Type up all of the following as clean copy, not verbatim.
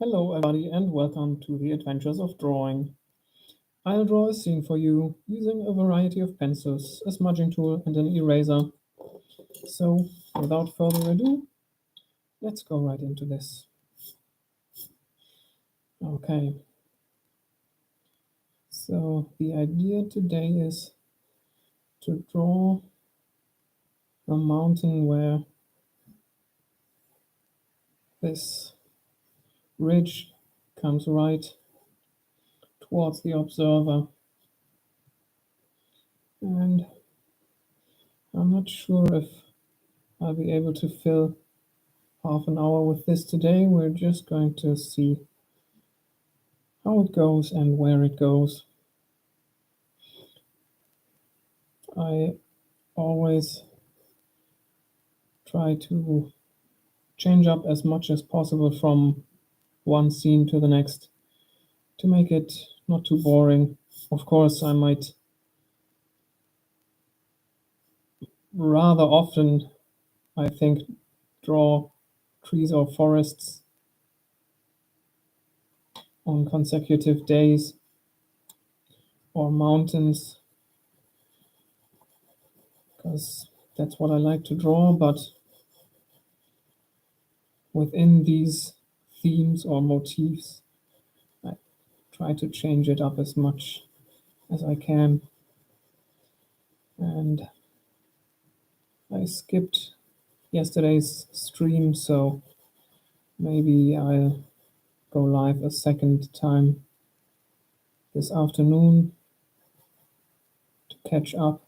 Hello everybody and welcome to the Adventures of Drawing. I'll draw a scene for you using a variety of pencils, a smudging tool and an eraser. So without further ado, let's go right into this. Okay, so the idea today is to draw a mountain where this ridge comes right towards the observer. And I'm not sure if I'll be able to fill half an hour with this today. We're just going to see how it goes and where it goes. I always try to change up as much as possible from one scene to the next to make it not too boring. Of course, I might rather often, I think, draw trees or forests on consecutive days or mountains, because that's what I like to draw, but within these themes or motifs, I try to change it up as much as I can. And I skipped yesterday's stream, so maybe I'll go live a second time this afternoon to catch up.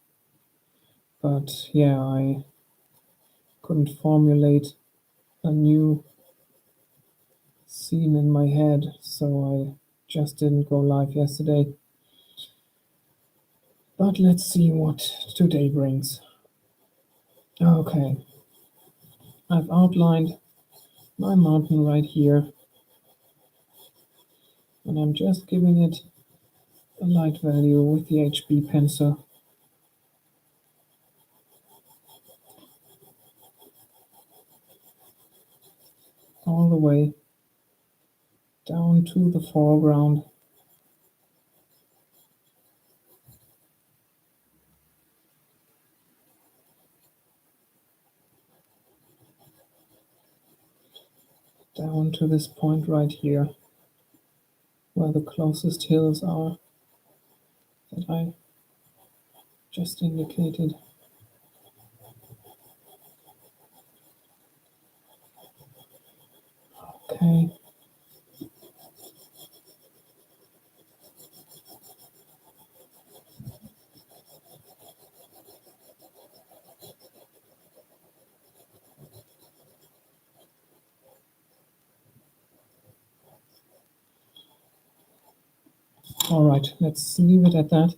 But yeah, I couldn't formulate a new scene in my head, so I just didn't go live yesterday. But let's see what today brings. Okay, I've outlined my mountain right here, and I'm just giving it a light value with the HB pencil. All the way down to the foreground. Down to this point right here, where the closest hills are that I just indicated. Okay. All right, let's leave it at that.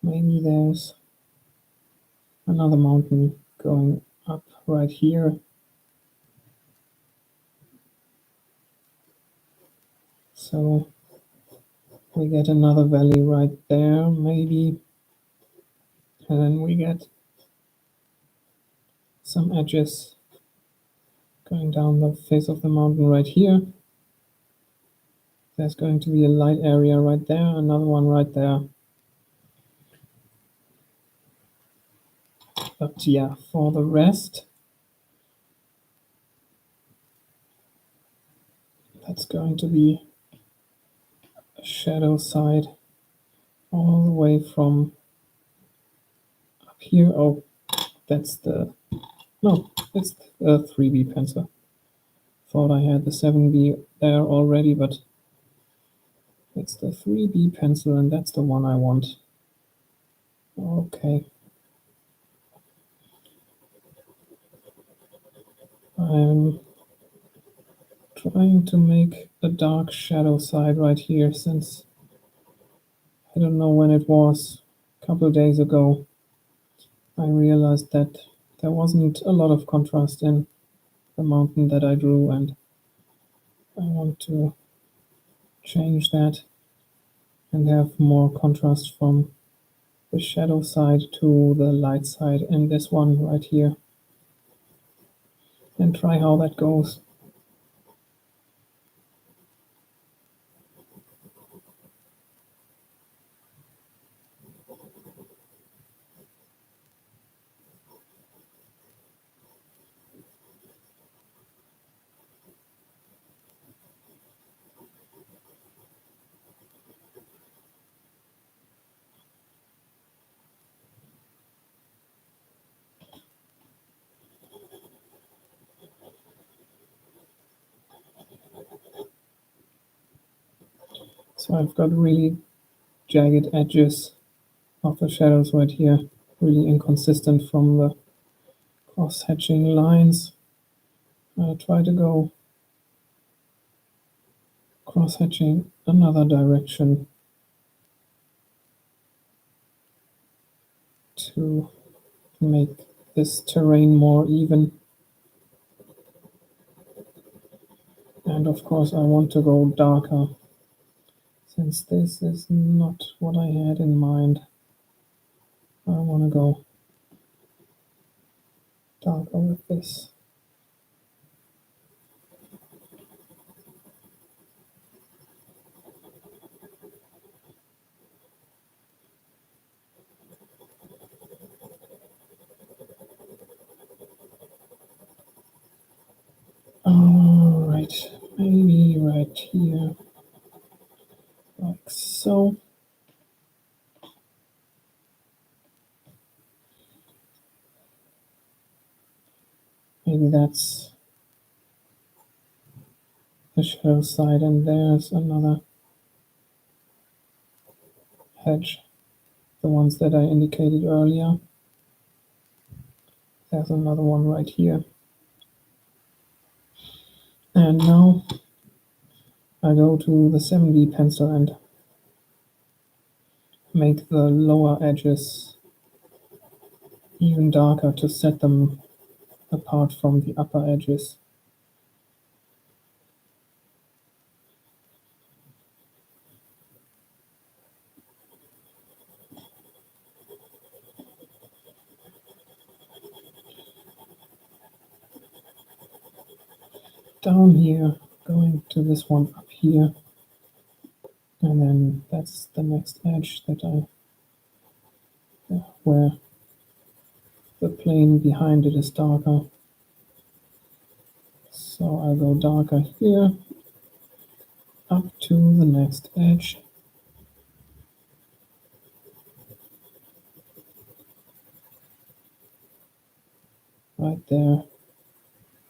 Maybe there's another mountain going up right here. So we get another valley right there, maybe. And then we get some edges going down the face of the mountain right here. There's going to be a light area right there, another one right there. But yeah, for the rest, that's going to be a shadow side all the way from up here. Oh, that's the, no, it's the 3B pencil. Thought I had the 7B there already, but it's the 3B pencil and that's the one I want. Okay. I'm trying to make a dark shadow side right here, since I don't know when it was, a couple of days ago, I realized that there wasn't a lot of contrast in the mountain that I drew, and I want to change that and have more contrast from the shadow side to the light side in this one right here. and try how that goes. So I've got really jagged edges of the shadows right here, really inconsistent from the cross-hatching lines. I try to go cross-hatching another direction to make this terrain more even. And of course I want to go darker, since this is not what I had in mind. I want to go darker with this. Alright, maybe right here, like so. Maybe that's the shadow side, and there's another hedge, the ones that I indicated earlier. There's another one right here. And now I go to the 7B pencil and make the lower edges even darker to set them apart from the upper edges. Down here, going to this one up here, and then that's the next edge that where the plane behind it is darker. So I go darker here, up to the next edge. Right there.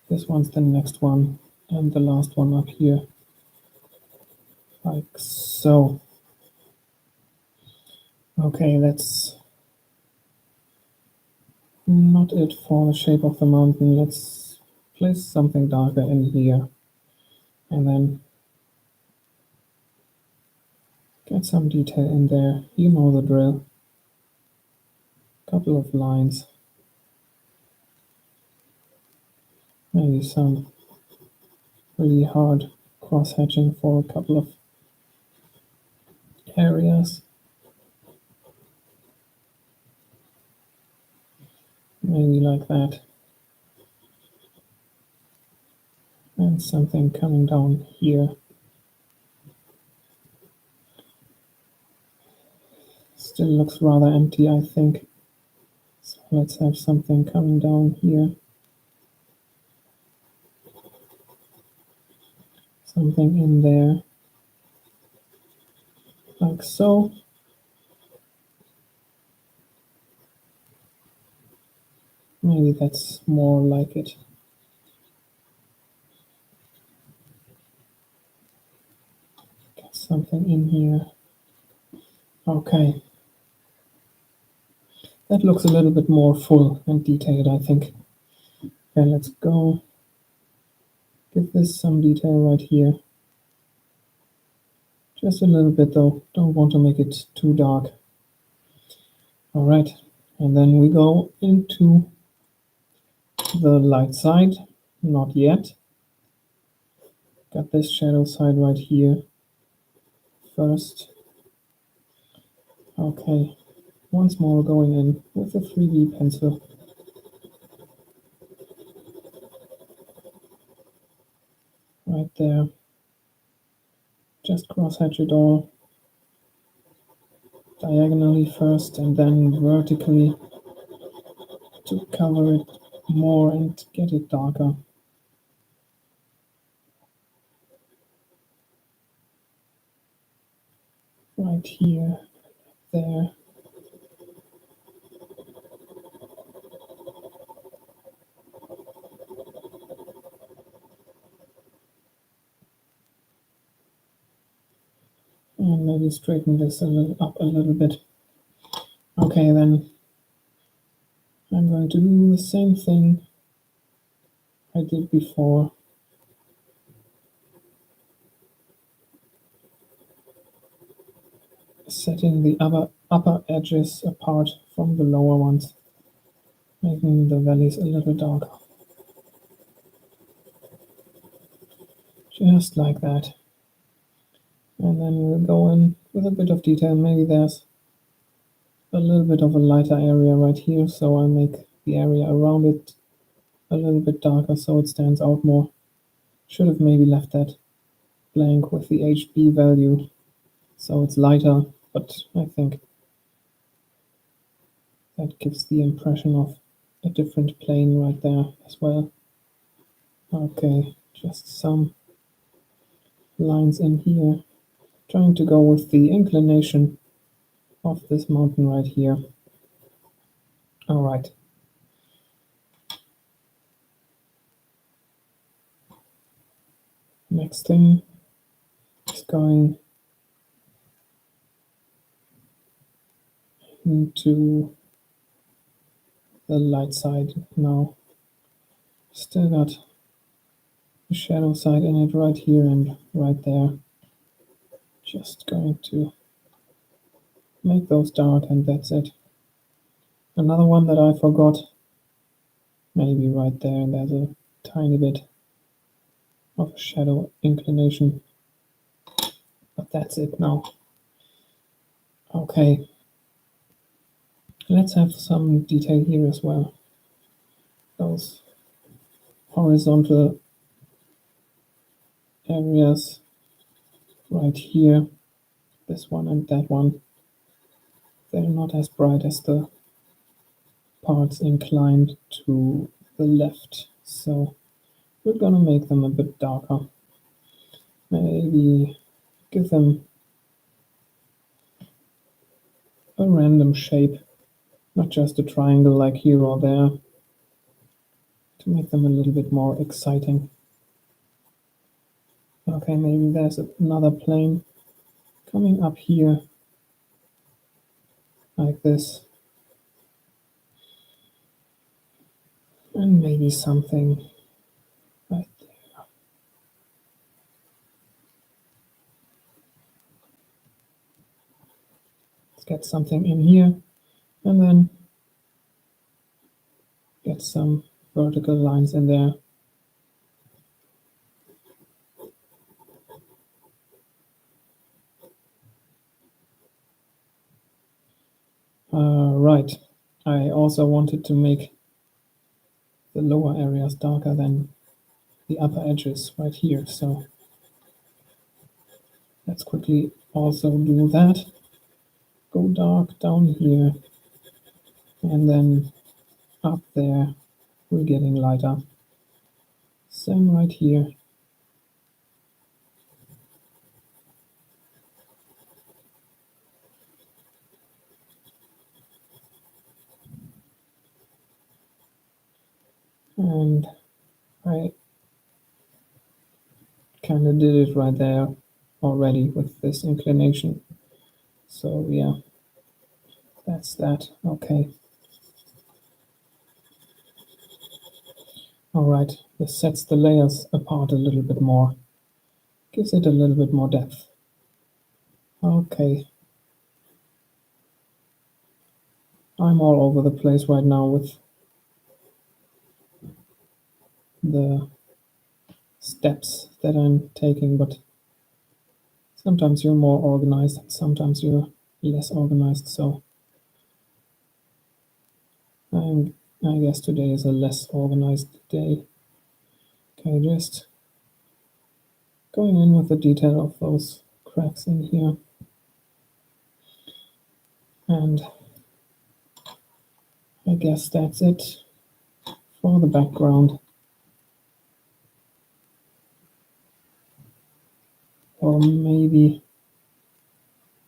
This one's the next one, and the last one up here. Like so. Okay, that's not it for the shape of the mountain. Let's place something darker in here, and then get some detail in there. You know the drill. Couple of lines. Maybe some really hard cross-hatching for a couple of areas. Maybe like that. And something coming down here. Still looks rather empty, I think. So let's have something coming down here. Something in there. Like so. Maybe that's more like it. Get something in here. Okay. That looks a little bit more full and detailed, I think. Okay, let's go. Give this some detail right here. Just a little bit though. Don't want to make it too dark. Alright, and then we go into the light side. Not yet. Got this shadow side right here first. Okay, once more going in with the 3B pencil. right there. Just cross-hatch it all diagonally first and then vertically to cover it more and get it darker. Right here, there. And maybe straighten this up a little bit. Okay, then I'm going to do the same thing I did before. Setting the upper edges apart from the lower ones, making the valleys a little darker. Just like that. And then we'll go in with a bit of detail. Maybe there's a little bit of a lighter area right here, so I'll make the area around it a little bit darker so it stands out more. Should have maybe left that blank with the HB value so it's lighter, but I think that gives the impression of a different plane right there as well. Okay, just some lines in here, trying to go with the inclination of this mountain right here. All right. Next thing is going into the light side now. Still got the shadow side in it right here and right there. Just going to make those dark and that's it. Another one that I forgot, maybe right there, there's a tiny bit of a shadow inclination, but that's it now. Okay, let's have some detail here as well. Those horizontal areas right here, this one and that one, they're not as bright as the parts inclined to the left, so we're gonna make them a bit darker. Maybe give them a random shape, not just a triangle like here or there, to make them a little bit more exciting. Okay, maybe there's another plane coming up here, like this. And maybe something right there. Let's get something in here, and then get some vertical lines in there. Right, I also wanted to make the lower areas darker than the upper edges right here, so let's quickly also do that. Go dark down here, and then up there we're getting lighter. Same right here. And I kind of did it right there already with this inclination. So yeah, that's that. Okay. All right, this sets the layers apart a little bit more. Gives it a little bit more depth. Okay. I'm all over the place right now with the steps that I'm taking, but sometimes you're more organized, sometimes you're less organized, so I guess today is a less organized day. Okay, just going in with the detail of those cracks in here. And I guess that's it for the background. Or maybe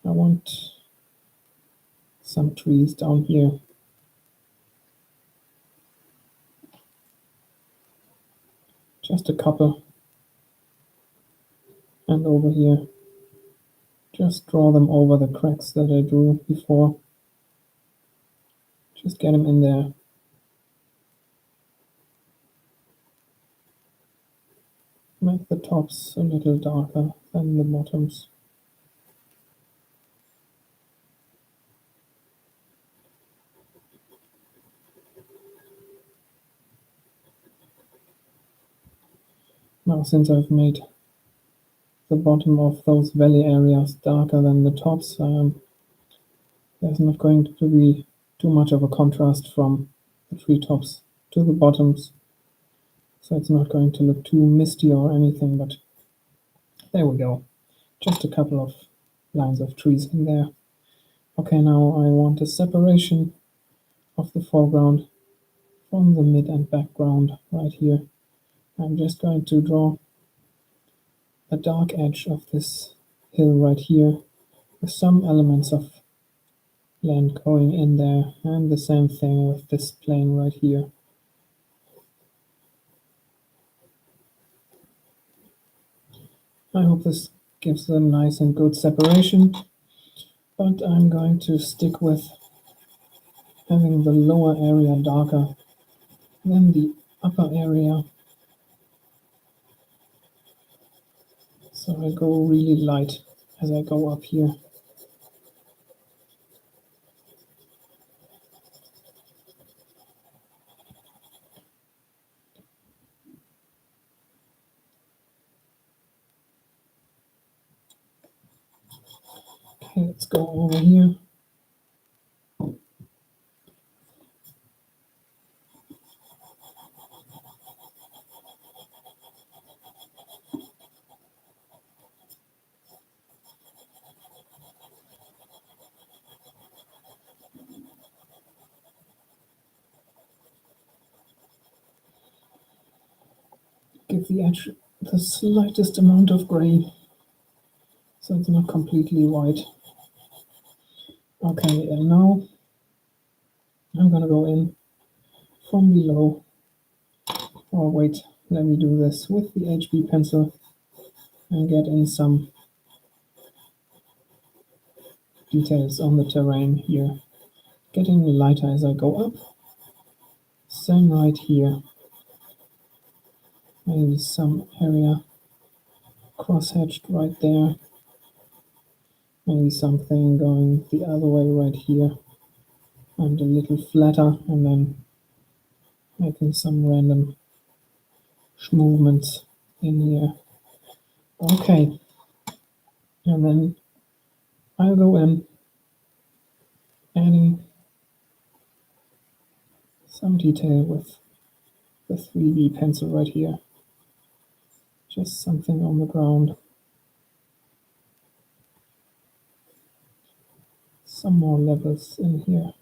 I want some trees down here. Just a couple. And over here, just draw them over the cracks that I drew before. Just get them in there. Make the tops a little darker than the bottoms. Now, since I've made the bottom of those valley areas darker than the tops, there's not going to be too much of a contrast from the treetops to the bottoms. So it's not going to look too misty or anything, but there we go. Just a couple of lines of trees in there. Okay, now I want a separation of the foreground from the mid and background right here. I'm just going to draw a dark edge of this hill right here with some elements of land going in there, and the same thing with this plane right here. I hope this gives a nice and good separation, but I'm going to stick with having the lower area darker than the upper area. So I go really light as I go up here. Okay, let's go over here. Give the edge the slightest amount of gray, so it's not completely white. Okay, and now I'm gonna go in from below. Oh wait, let me do this with the HB pencil and get in some details on the terrain here. Getting lighter as I go up. Same right here. Maybe some area cross-hatched right there. Maybe something going the other way right here. And a little flatter, and then making some random movements in here. Okay. And then I'll go in, adding some detail with the 3B pencil right here. Just something on the ground. Some more levels in here.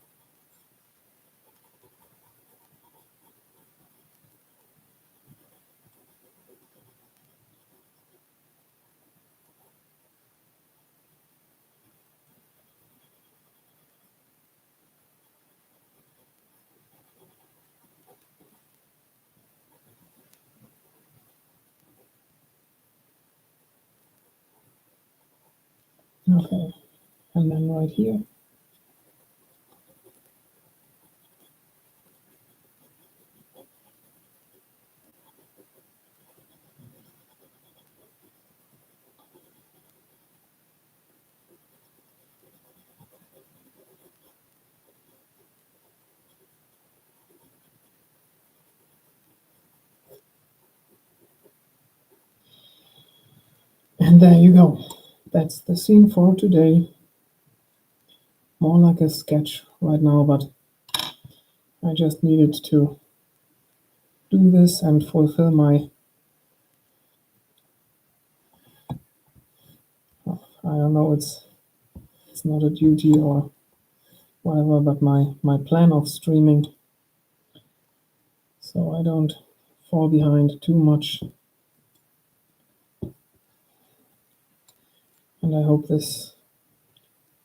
Okay, and then right here. And there you go. That's the scene for today. More like a sketch right now, but I just needed to do this and fulfill my don't know, it's not a duty or whatever, but my plan of streaming, so I don't fall behind too much. And I hope this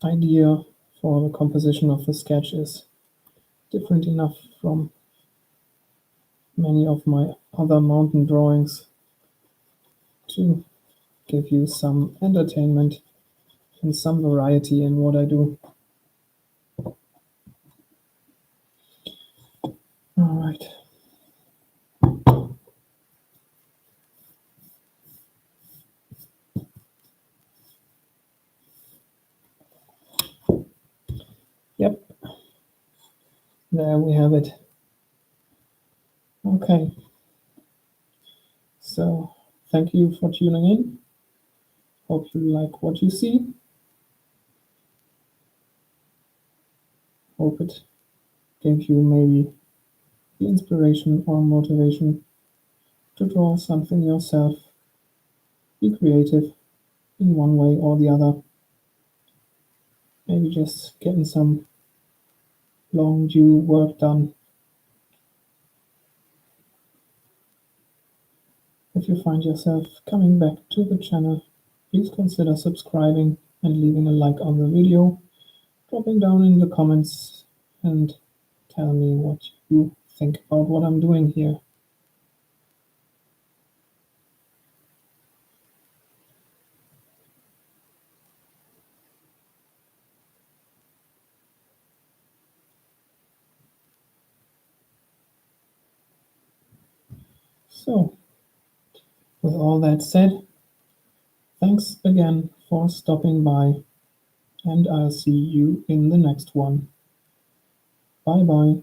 idea for the composition of the sketch is different enough from many of my other mountain drawings to give you some entertainment and some variety in what I do. All right. Yep. There we have it. Okay. So thank you for tuning in. Hope you like what you see. Hope it gave you maybe the inspiration or motivation to draw something yourself. Be creative in one way or the other. Maybe just getting some long due work done. If you find yourself coming back to the channel, please consider subscribing and leaving a like on the video, dropping down in the comments and tell me what you think about what I'm doing here. So, with all that said, thanks again for stopping by, and I'll see you in the next one. Bye bye.